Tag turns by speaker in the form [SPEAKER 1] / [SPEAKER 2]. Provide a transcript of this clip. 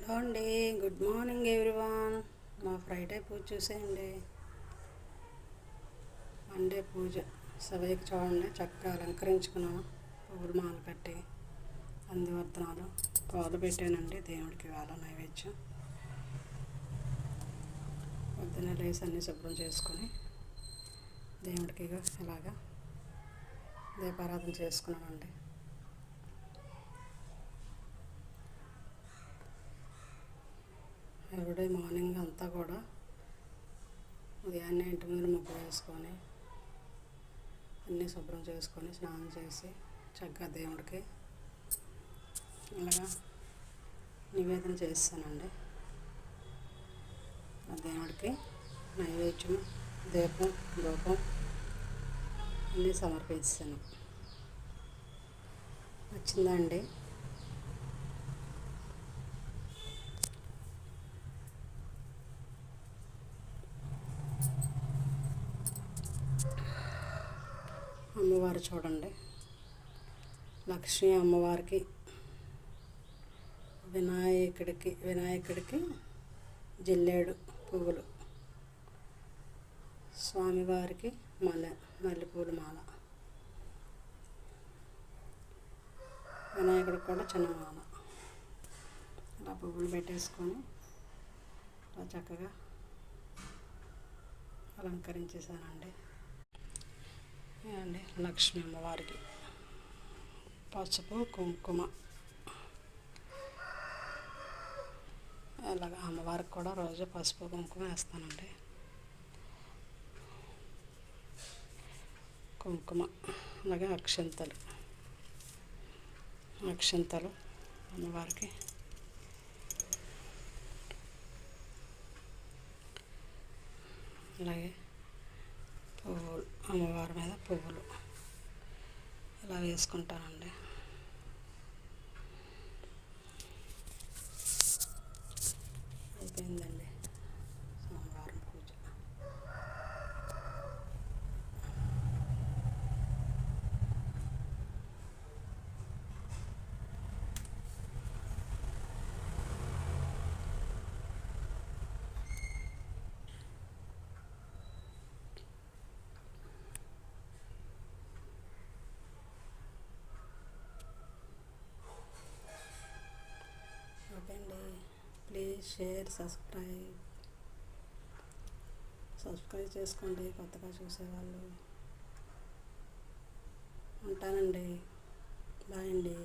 [SPEAKER 1] Hello అండి, good morning everyone. మా Friday పూజ చూసేయండి. మండే పూజ సభకి చూడండి, చక్కగా అలంకరించుకున్నాను. పువ్వులు మాల కట్టి అందివర్ధనాలు పాలు పెట్టానండి దేవుడికి. వాళ్ళ నైవేద్యం పొద్దున్నే లేసి అన్నీ శుభ్రం చేసుకొని దేవుడికి ఇలాగా దీపారాధన చేసుకున్నామండి. ఎవ్రీడే మార్నింగ్ అంతా కూడా ఉదయాన్నే ఇంటి ముందు ముగ్గు వేసుకొని అన్నీ శుభ్రం చేసుకొని స్నానం చేసి చక్కగా దేవుడికి ఇలాగా నివేదన చేస్తానండి. ఆ దేవుడికి నైవేద్యం, దీపం, ధూపం అన్నీ సమర్పిస్తాను. వచ్చిందా అండి? అమ్మవారు చూడండి, లక్ష్మీ అమ్మవారికి, వినాయకుడికి జిల్లేడు పువ్వులు, స్వామివారికి మల్లెపూల మాల, వినాయకుడికి కూడా చిన్న మాల, ఇలా పువ్వులు పెట్టేసుకొని ఇలా చక్కగా అలంకరించేసానండి. అండి లక్ష్మీ అమ్మవారికి పసుపు కుంకుమ, ఇలాగ అమ్మవారికి కూడా రోజు పసుపు కుంకుమ వేస్తానండి. కుంకుమ, అలాగే అక్షంతలు అమ్మవారికి, అలాగే పువ్వులు, అమ్మవారి మీద పువ్వులు ఇలా వేసుకుంటానండి. అయిపోయిందండి సోమవారం పూజ. ఓకే అండి, ప్లీజ్ షేర్, సబ్స్క్రైబ్ చేసుకోండి కొత్తగా చూసేవాళ్ళు. ఉంటానండి, బాయ్ అండి.